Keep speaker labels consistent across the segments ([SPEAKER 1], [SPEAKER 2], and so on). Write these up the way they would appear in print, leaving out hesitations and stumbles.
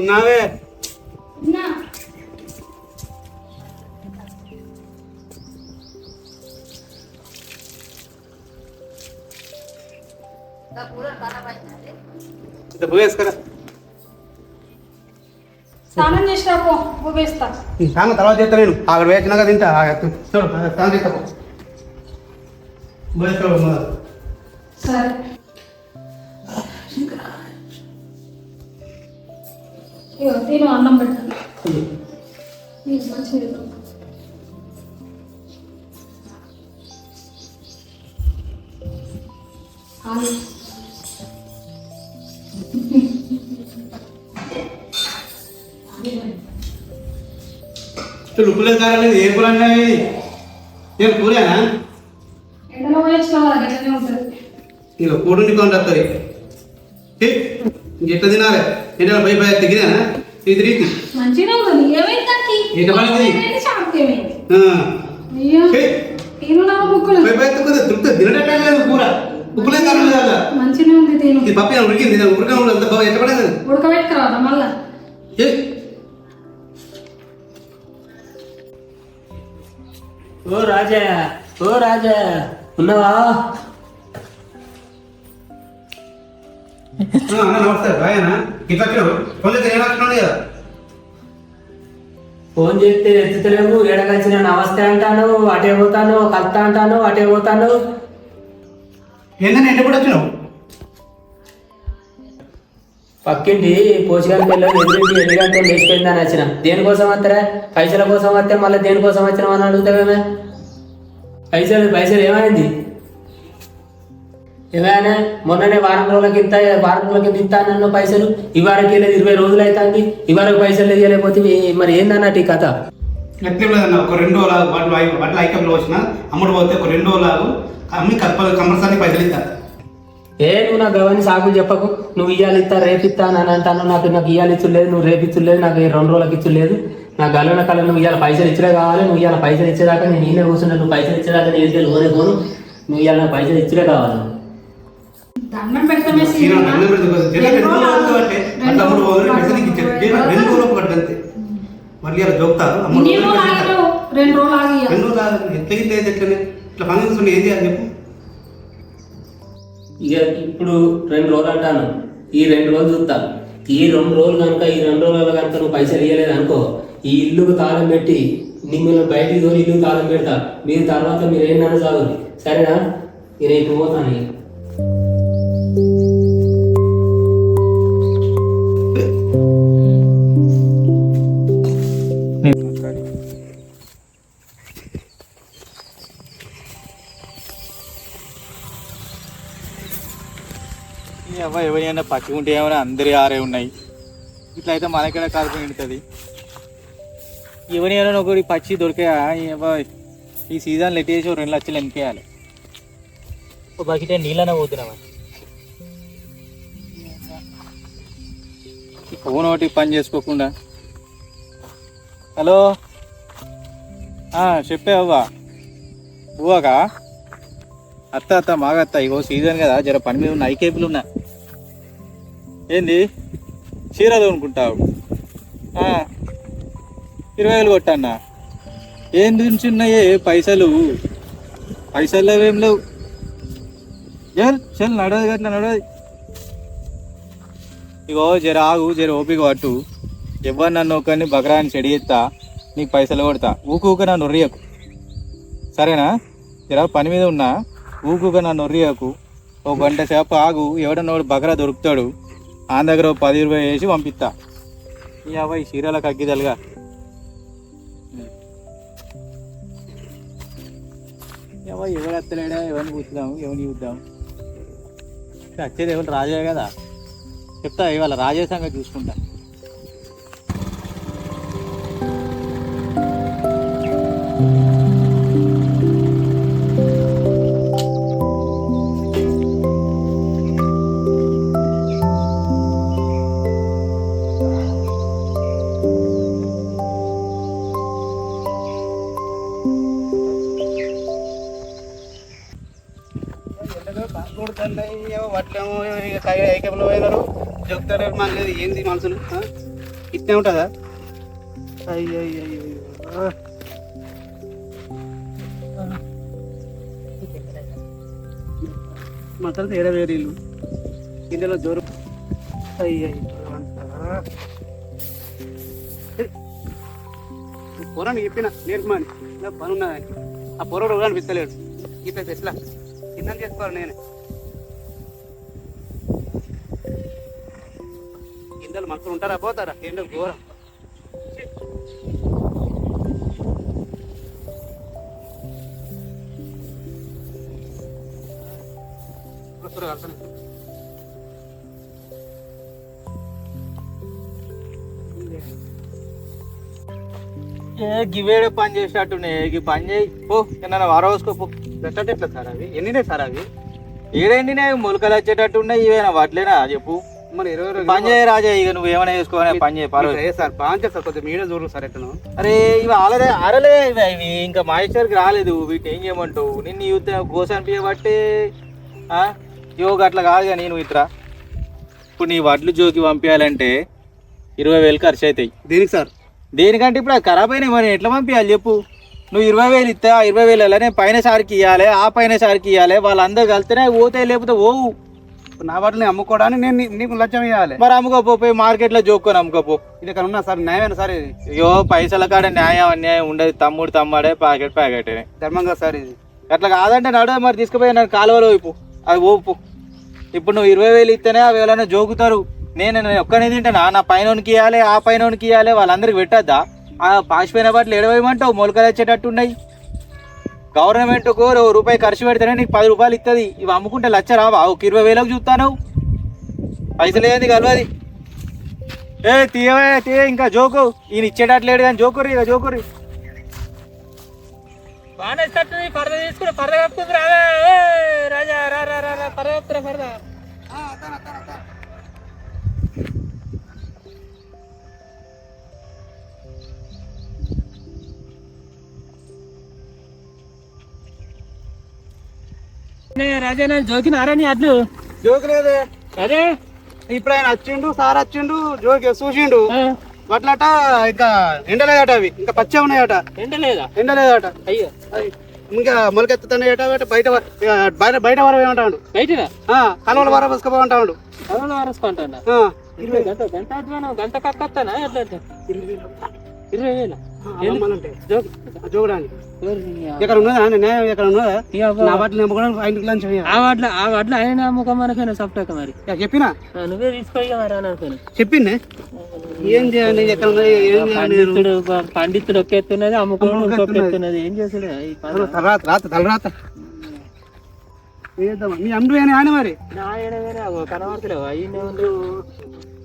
[SPEAKER 1] ఉన్నావే పోయేసుకరా
[SPEAKER 2] స్నానం చేసినా పో వేస్తా
[SPEAKER 1] స్నానం తర్వాత చేస్తా నేను అక్కడ వేసినాక తింటా చూడు స్నానం చేస్తా పోయేసుకో
[SPEAKER 2] సరే తిను అన్నం పెట్టాను మంచిది
[SPEAKER 1] ఉప్పులేదు కాలేదు ఏ కూర అన్నాయి నేను కూరేనా
[SPEAKER 2] ఎండలో వేసిన ఎట్లనే ఉంటుంది
[SPEAKER 1] ఇక కూడు నీకు వస్తుంది ఇంకెట్లా తినాలి ఎండలో పై పై తెగిదేనా ఇది రీతి
[SPEAKER 2] మంచిగా ఉంటుంది ఏమైంది చాకేమైంది
[SPEAKER 1] పై పై తృప్తి తినడం లేదు కూర ఉప్పులేదు కాలేదు కదా
[SPEAKER 2] మంచిగా ఉంది తిను
[SPEAKER 1] ఇది పప్పు ఉడికింది ఉడక అంత బాగా ఎట్లా పడేది
[SPEAKER 2] ఉడకబెట్టుకురావా మళ్ళా
[SPEAKER 3] ఓ రాజా ఉన్నావా?
[SPEAKER 1] నమస్తే బాయనా ఇట్లా ఫోన్ చేస్తే ఏమవుతున్నాడు కదా
[SPEAKER 3] ఫోన్ చేస్తే ఎత్తుతలేవు. ఏడకొచ్చిన నమస్తే అంటాను, అటే పోతాను, కలుతా అంటాను, అటే పోతాను.
[SPEAKER 1] ఏంటంటే ఎండ కూడా వచ్చినావు
[SPEAKER 3] పక్కింటి పోషకాల పిల్లలు ఎదురింటి ఎన్ని గంటలు లేచిపోయిందని వచ్చిన. దేనికోసం వస్తారా? పైసల కోసం వస్తే మళ్ళీ దేనికోసం వచ్చినాం అని అడుగుతావేమే? పైసలు ఏమైంది? ఏమైనా మొన్ననే వారం రోజులకి ఇస్తాను పైసలు. ఇవాళకి వెళ్ళేది 20 రోజులు అవుతుంది. ఇవాళకి పైసలు ఇవ్వలేకపోతే మరి ఏందన్నట్టు ఈ కథ?
[SPEAKER 1] ఎట్లా లేదన్న ఒక 2 రోజులు బట్టలు ఐకంలో వచ్చిన అమ్ముడు పోతే ఒక 2 రోజులు అమ్మి కంపల్సరీ పైసలు ఇస్తా.
[SPEAKER 3] నువ్వు నాకు అవన్నీ సాకులు చెప్పకు. నువ్వు ఇయ్యాలి ఇస్తా రేపు ఇస్తా అని అంటాను. నాకు ఇయ్యాలి ఇచ్చులేదు, నువ్వు రేపు ఇచ్చులేదు, నాకు 2 రోజులకి ఇచ్చులేదు. నాకు గల్లన కళ నువ్వు ఇవాళ పైసలు ఇచ్చలే కావాలి. నువ్వు ఇవాళ పైసలు ఇచ్చేదాకా నేను ఈయన కూర్చున్నా. నువ్వు పైసలు ఇచ్చేదాకా నేను ఏం పోను. నువ్వు ఇవాళ నాకు పైసలు ఇచ్చలే కావాలి.
[SPEAKER 1] మళ్ళీ అలా జోక్తారు ఇట్లా పని ఏం చేయాలి చెప్పు.
[SPEAKER 3] ఇక ఇప్పుడు 2 రోజులు అంటాను. ఈ 2 రోజులు చూస్తాను. ఈ 2 రోజులు కనుక ఈ 2 రోజులలో కనుక నువ్వు పైసలు ఇవ్వలేదు అనుకో, ఈ ఇల్లుకు తాళం పెట్టి మిమ్మల్ని బయటికి తోని ఇల్లుకు తాళం పెడతా. మీరు తర్వాత మీరు ఏంటన్నా చదువుది సరేనా? నేను ఇప్పుడు పోతాను.
[SPEAKER 4] ఎవరైనా పచ్చి ఉంటే ఏమైనా అందరి ఆరే ఉన్నాయి. ఇట్లా అయితే మనకైనా కాల్పు నిండుతుంది. ఎవరైనా ఒకటి పచ్చి దొరికా ఈ సీజన్లో ఎట్టేసి 2 లక్షలు వెనకేయాలి. ఒక బకెట్ నీళ్ళనే పోతున్నావా? ఫోన్ ఒకటి పని చేసుకోకుండా. హలో చెప్పే అవ్వా బువ్వగా అత్త మాగత్త ఇగో సీజన్ కదా, జర పని మీద ఉన్న ఐకేపులు ఉన్నా. ఏంది చీరలు అనుకుంటావు? 20,000 కొట్టన్నా. ఏం దించున్నాయే పైసలు ఏం లేవు. చల్ నడవదు గట్లా నడవదు. ఇగో జర ఆగు, జర ఓపిక పట్టు. ఎవరు నన్ను ఒకరిని బకరాన్ని చెడి చేస్తా, నీకు పైసలు కొడతా. ఊక నన్ను ఒర్రియకు సరేనా? జర పని మీద ఉన్నా, ఊక నన్ను ఒర్రియకు. 1 గంట సేపు ఆగు. ఎవడన్నా బకరా దొరుకుతాడు, ఆ దగ్గర 10-20 వేసి పంపిస్తా. ఈ అవ్వ ఈ చీరలకు అగ్గిదలుగా ఎవరు ఎత్తలేడా? ఎవరిని కూర్చుదాము, ఎవరిని చూద్దాము. వచ్చేది ఎవరు? రాజే కదా. చెప్తా ఇవాళ రాజే సంగతి చూసుకుంటా.
[SPEAKER 1] వట్లేమో ఐక్యంలో పోయినారు, చెప్తారు. మన లేదు ఏంది మనుషులు ఇట్నే ఉంటుందా? అయ్యో మొత్తం తేడా వేరు ఇల్లు ఇందులో జోరు. అయ్యో పొరాన్ని చెప్పిన నేర్పమని పని ఉన్నదని. ఆ పొరడు అనిపిస్తలేడు. ఇప్పుడు ఎట్లా కింద చేసుకోవాలి నేనే. ఎండలు మనుషులు ఉంటారా పోతారా? ఎండలు ఘోరం.
[SPEAKER 4] గివేడే పని చేసేటట్టునే ఈ పని చేయి పో. ఏమన్నా వారవసుకోపో. ఎట్లా ఎట్లా సార్ అవి ఎన్నినే సార్ అవి ఏడెండినే మొలకలు వచ్చేటట్టు ఉన్నాయి. ఇవేనా వడ్లేనా చెప్పు.
[SPEAKER 1] మరి 20
[SPEAKER 4] పని చేయ రాజా. ఇక నువ్వు ఏమైనా చేసుకోవాలి పని చేయ పర్వాలేదు
[SPEAKER 1] సార్. బాగా చేస్తారు కొద్దిగా మీడియా చూడరు సార్ ఎట్లా.
[SPEAKER 4] అరే ఇవి ఆరలే ఇవి ఇంకా మాయిశ్చర్కి రాలేదు. వీటిని ఏం చేయమంటావు? నిన్ను యూత్ గోసాన్ పియబట్టి యోగ అట్లా కాదు కానీ నువ్వు ఇట్రా. ఇప్పుడు నీ వడ్లు జోకి పంపించాలంటే 20,000 ఖర్చు అవుతాయి.
[SPEAKER 1] దేనికి సార్?
[SPEAKER 4] దేనికంటే ఇప్పుడు అది ఖరాబ్ అయినాయి. మరి ఎట్లా పంపించాలి చెప్పు? నువ్వు 20,000 ఇస్తే ఆ 20,000 నేను పైన సారికి ఇవ్వాలి, ఆ పైన సారికి ఇవ్వాలి. వాళ్ళందరూ కలిస్తేనే పోతాయి, లేకపోతే పోవు.
[SPEAKER 1] నా వాటిని అమ్ముకోవడానికి నేను నీకు లక్ష్యం ఇవ్వాలి.
[SPEAKER 4] మరి అమ్ముకోపోయి మార్కెట్లో జోక్కొని అమ్ముకోపో.
[SPEAKER 1] ఇది ఇక్కడ ఉన్నా సార్ న్యాయమేనా సార్? ఇది
[SPEAKER 4] అయ్యో పైసల కాడ న్యాయం అన్యాయం ఉండదు. తమ్ముడే ప్యాకెట్
[SPEAKER 1] ధర్మంగా సార్ ఇది.
[SPEAKER 4] అట్లా కాదంటే నడు. మరి తీసుకుపోయి నన్ను కాలువలో వైపు అది ఓపు. ఇప్పుడు నువ్వు 20,000 ఇస్తేనే అవి ఎవరైనా జోకుతారు. నేను ఒక్కనే తింటానా? నా పైనకి ఇవ్వాలి, ఆ పైనకి ఇవ్వాలి. వాళ్ళందరికి పెట్టద్దా? ఆ పాసిపోయిన బట్టలు ఎడవేయమంటావు? మొలకలు వచ్చేటట్టు ఉన్నాయి. గవర్నమెంట్కు రూపాయి ఖర్చు పెడితేనే నీకు 10 రూపాయలు ఇస్తుంది. ఇవి అమ్ముకుంటే లచ్చ రావా? ఒక 20,000 చూస్తాను. పైసలు ఏంది కలవది. తీయ ఇంకా జోకు. ఈయన ఇచ్చేటట్లేడు కానీ జోకుర్రి ఇక జోకుర్రి. బాగానే పరద తీసుకుని పరద కప్పుతుంది రాజా. రా పరద కప్పుతురా పరద. రాజా నేను జోకినారా నీ అడ్లు?
[SPEAKER 1] జోకు లేదే.
[SPEAKER 4] అదే
[SPEAKER 1] ఇప్పుడు ఆయన వచ్చిండు, సార్ వచ్చిండు, జోకి చూసిండు. అట్లట ఇంకా ఎండలేదట. అవి ఇంకా పచ్చే ఉన్నాయట. ఎండలేదట.
[SPEAKER 4] అయ్యో
[SPEAKER 1] ఇంకా మొలకెత్తుతున్నాయట. బయట వరం ఏమంటాడు?
[SPEAKER 4] బయట
[SPEAKER 1] కలవల వరం వేసుకోమంటాడు.
[SPEAKER 4] గంట కక్కస్తానా? 20,000
[SPEAKER 1] జోగడానికి ఎక్కడ ఉన్నదా? న్యాయం ఎక్కడ ఉన్నదా? నా వాటిని నమ్ముకోవడానికి ఆయనకి లంచం
[SPEAKER 3] ఆ వాటిలో ఆయన అమ్ముకోమనకైనా సప్టాక మరి
[SPEAKER 1] చెప్పినా
[SPEAKER 3] నువ్వే తీసుకోగా మరి అని అనుకోను.
[SPEAKER 1] చెప్పిందే ఏం చేయాలి? ఎక్కడ
[SPEAKER 3] పండితుడు ఒక్కెత్తున్నది, అమ్ముకోవడం ఒక్కెత్తున్నది. ఏం చేసాడు?
[SPEAKER 1] తలరాత మీ అమ్ముడు ఆయన మరి
[SPEAKER 3] నా ఏడవేనా కనబడతలేవు. అయ్యిందే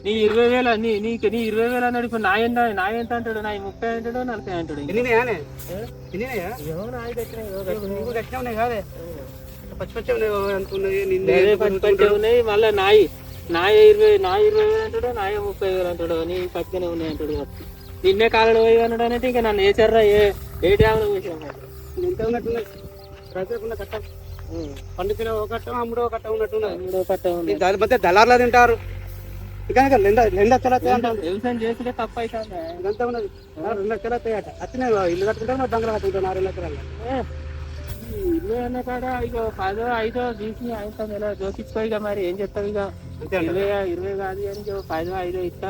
[SPEAKER 3] నీ 20,000 నీ 20,000 అన్నాడు. ఇప్పుడు నా ఎంత అంటాడు? నా 30 అంటాడు, 40 అంటాడు. ఉన్నాయి. మళ్ళీ నాయ 20,000 అంటాడు, నాయ 30,000 అంటాడు. నీ పక్కనే ఉన్నాయి అంటాడు. నిన్నే కాలంలో పోయి అన్నాడు అంటే ఇంకా నన్ను వేసారా? ఏ డ్యామ్
[SPEAKER 1] ఎంత ఉన్నట్టున్నాయి? కట్ట పండించిన ఒక కట్ట, అమ్ముడు ఒక కట్ట ఉన్నట్టున్నది. దాని మధ్య దళార్లా తింటారు.
[SPEAKER 3] వ్యవసాయం చేస్తే తప్ప అవుతుంది.
[SPEAKER 1] ఇదంతా ఉన్నది. 2 లక్షలు వస్తాయట. అట్నే ఇల్లు కట్టుకుంటారు, బంగ్లా కట్టుకుంటారు. 6 లక్షలు
[SPEAKER 3] ఇల్లు అన్న కాడ ఇక 10, 5 తీసి ఆయన జోకించుకో. మరి ఏం చెప్తావు? ఇక 20 కాదు అని 10, 5 ఇస్తా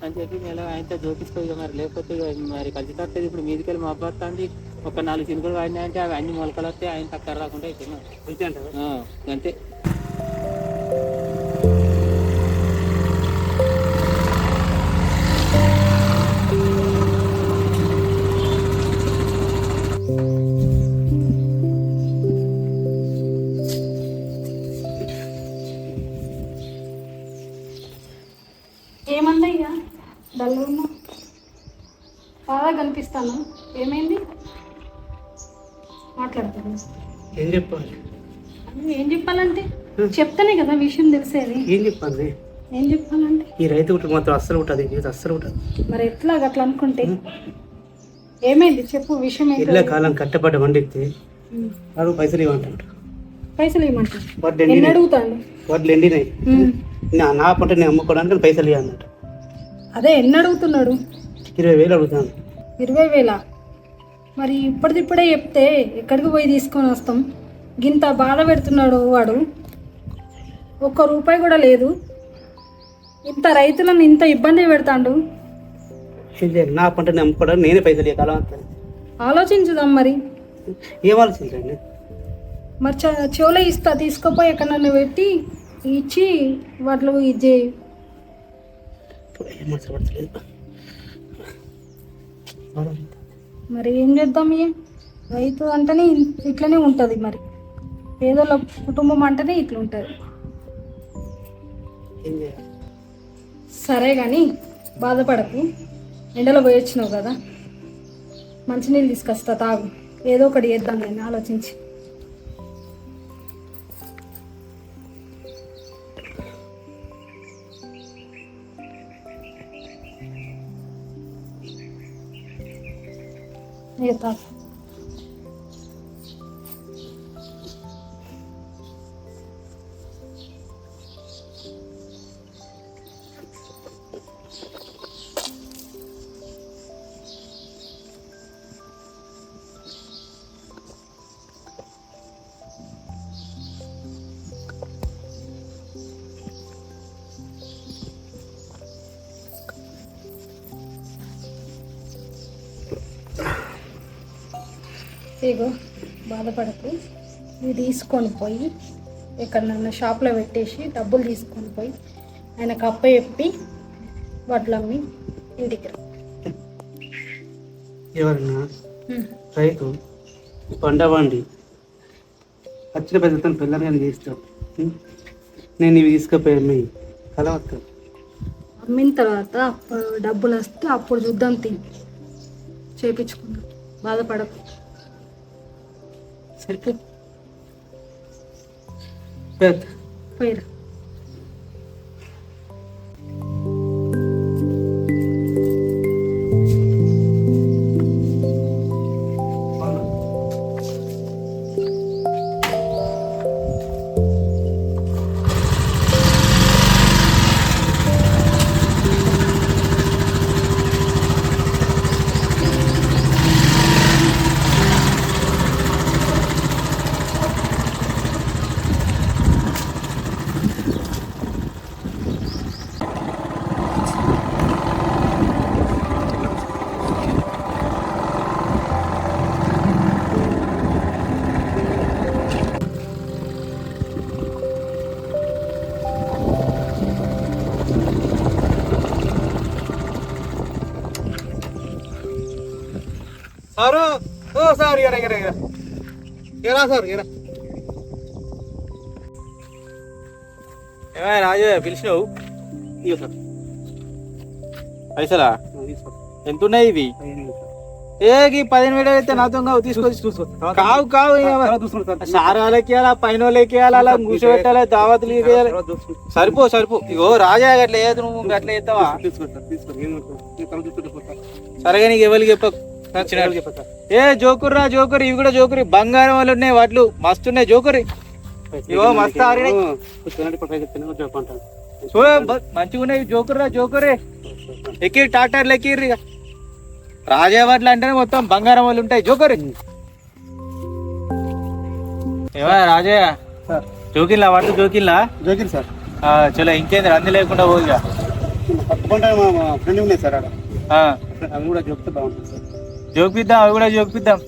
[SPEAKER 3] అని చెప్పి నెల ఆయనతో జోకించుకో. మరి లేకపోతే మరి కలిసి కట్టేది. ఇప్పుడు మీదికెళ్ళి మా అబ్బాయి ఒక 4 చినుకులు వాడినాయంటే అవి అన్ని మొలకలు వస్తే ఆయన తక్కువ రాకుండా అయిపోయినా అంతే.
[SPEAKER 2] ఏమందయ్యా డల్లున్నా బాగా కనిపిస్తాను. ఏమైంది? మాట్లాడుతుంది.
[SPEAKER 1] ఏం చెప్పాలి?
[SPEAKER 2] ఏం చెప్పాలంటే చెప్తానే కదా విషయం తెలిసేది.
[SPEAKER 1] ఏం చెప్పాలి?
[SPEAKER 2] ఏం చెప్పాలంటే
[SPEAKER 1] ఈ రైతు కుటుంబం మాత్రం అస్సలు ఉంటుంది. అస్సలు ఉంటుంది.
[SPEAKER 2] మరి ఎట్లా అట్లా అనుకుంటే ఏమైంది చెప్పు విషయం.
[SPEAKER 1] ఇళ్ళ కాలం కట్టబడ్డ వండితే వాడు పైసలు ఇవ్వమంటాడు.
[SPEAKER 2] పైసలు ఇవ్వమంటాడు. ఎన్ని అడుగుతాడు?
[SPEAKER 1] వడ్లు ఎండినాయి. నా పంట నేను అమ్ముకోవడానికి పైసలు ఇవ్వన్నట్టు.
[SPEAKER 2] అదే ఎన్ని అడుగుతున్నాడు?
[SPEAKER 1] 20,000 అడుగుతాను.
[SPEAKER 2] 20,000? మరి ఇప్పటిదిప్పుడే చెప్తే ఎక్కడికి పోయి తీసుకొని వస్తాం? గింత బాధ పెడుతున్నాడు వాడు, ఒక్క రూపాయి కూడా లేదు. ఇంత రైతులను ఇంత ఇబ్బంది పెడతాడు.
[SPEAKER 1] ఏం చేయాలి? నా పంట నమ్ముకోవడానికి నేనే పైసలు ఇవ్వాలి.
[SPEAKER 2] ఆలోచించుదాం మరి.
[SPEAKER 1] ఏం ఆలోచించండి?
[SPEAKER 2] మరి చెవులో ఇస్తా, తీసుకుపోయి ఎక్కడన్నా పెట్టి ఇచ్చి వాటిలో ఇది చేయి. మరి ఏం చేద్దాం? రైతు అంటేనే ఇట్లనే ఉంటుంది. మరి పేదోళ్ళ కుటుంబం అంటేనే ఇట్లా ఉంటుంది. సరే కానీ బాధపడకు, ఎండలో పోయి వచ్చినావు కదా, మంచినీళ్ళు తీసుకొస్తా, తాగు. ఏదో ఒకటి చేద్దాం నేను ఆలోచించి. తాగు. ఇగో బాధపడకు, ఇవి తీసుకొని పోయి ఎక్కడన్నా షాప్లో పెట్టేసి డబ్బులు తీసుకొని పోయి ఆయనకు అప్ప చెప్పి వడ్లు అమ్మి ఇంటికి రా.
[SPEAKER 1] ఎవరన్నా రైతు పంట పండి వచ్చిన పెద్దతను పిల్లలు కానీ చేస్తావు. నేను ఇవి తీసుకుపోయి కలవస్తాను.
[SPEAKER 2] అమ్మిన తర్వాత డబ్బులు వస్తే అప్పుడు చూద్దాం, తిని చేపించుకుందాం. బాధపడకు.
[SPEAKER 1] సరిపో
[SPEAKER 2] పోయిరా.
[SPEAKER 1] సారు, ఓ సార్, ఎరా సార్, ఎరా.
[SPEAKER 4] ఏమైనా రాజు పిలిచినావు?
[SPEAKER 1] ఇవ్వ సార్.
[SPEAKER 4] పైసలా
[SPEAKER 1] తీసుకో.
[SPEAKER 4] ఎంత ఉన్నాయి ఇవి? 15,000 అయితే నాతో కావు, తీసుకో. కావు సార్ వాళ్ళకి ఇవ్వాలా, పైన వాళ్ళకి ఇవ్వాలా, అలా కూర్చోబెట్టాలి, దావతులు ఇవ్వాలి. సరిపో ఇగో రాజా అట్లా వేయదు, నువ్వు అట్లా చేస్తావా? సరేగా నీకు ఎవరికి చెప్పకు. జోకుర్రా జోకురి, ఇవి కూడా జోకురి, బంగారం వాళ్ళు ఉన్నాయి, వాటిలు మస్తున్నాయి జోకురి. ఇగో మస్తు ఆరినాయి, మంచిగా ఉన్నాయి జోకుర్రా జోకురి. ఎక్కిరి ట్రాక్టర్లు ఎక్కిర్రి. రాజా వాటిలు అంటేనే మొత్తం బంగారం వాళ్ళు ఉంటాయి జోకరి. ఏమా రాజయ్య జోకిల్లా వాటిలో జోకిల్లా?
[SPEAKER 1] జోకిల్ సార్.
[SPEAKER 4] చలో ఇంకేంది రంది లేకుండా పోయిగా.
[SPEAKER 1] ఫ్రెండ్ ఉన్నాయి సార్, అవి కూడా జోకితే బాగుంటుంది సార్.
[SPEAKER 4] జోకిద్దాం, అవి కూడా జోకిద్దాం.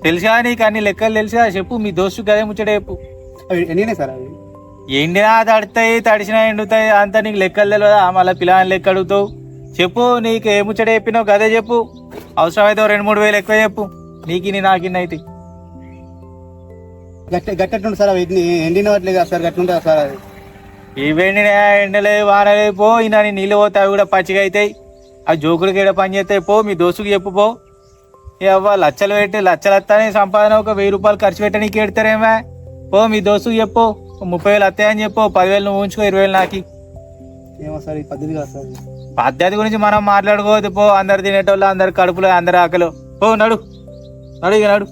[SPEAKER 4] తెలుసా నీకు అన్ని లెక్కలు తెలుసా? చెప్పు, మీ దోస్తు గదే ముచ్చట చెప్పు.
[SPEAKER 1] ఎన్ని సార్ అవి?
[SPEAKER 4] ఎండినా తడుతాయి, తడిసినా ఎండుతాయి, అంతా నీకు లెక్కలు తెలియదా? మళ్ళీ పిల్లలు లెక్క అడుగుతావు. చెప్పు, నీకు ఏ ముచ్చట చెప్పినావు గదే చెప్పు. అవసరమైతే 2-3 వేలు ఎక్కువ చెప్పు, నీకిని నాకిన్ని అయితే.
[SPEAKER 1] గట్టెట్టుండి సార్, అవి ఎండిన వాటిలే కదా సార్, గట్టుంటా సార్. అది
[SPEAKER 4] ఇవెండినా ఎండలే వానలే పో, ఈయన నీళ్ళు పోతే అవి కూడా పచ్చిగా అవుతాయి. అవి జోకులకి ఏడ పని చేస్తాయి. పో మీ దోస్తుకు చెప్పు పో. అవ్వ లచ్చలు పెట్టి లచ్చలు వస్తానే సంపాదన ఒక 1000 రూపాయలు ఖర్చు పెట్టి నీకు ఎడతారేమా? పో మీ దోస్తుకు చెప్పు, 30,000 వస్తాయని చెప్పు, 10,000 నువ్వు ఉంచుకో, 20,000 నాకి.
[SPEAKER 1] ఏమో సార్, ఈ పద్ధతి కాదు సార్.
[SPEAKER 4] పద్ధతి గురించి మనం మాట్లాడుకోవద్దు. పో, అందరు తినేటోళ్ళు, అందరు కడుపులో, అందరు ఆకలి. పో నడు ఇక నడు.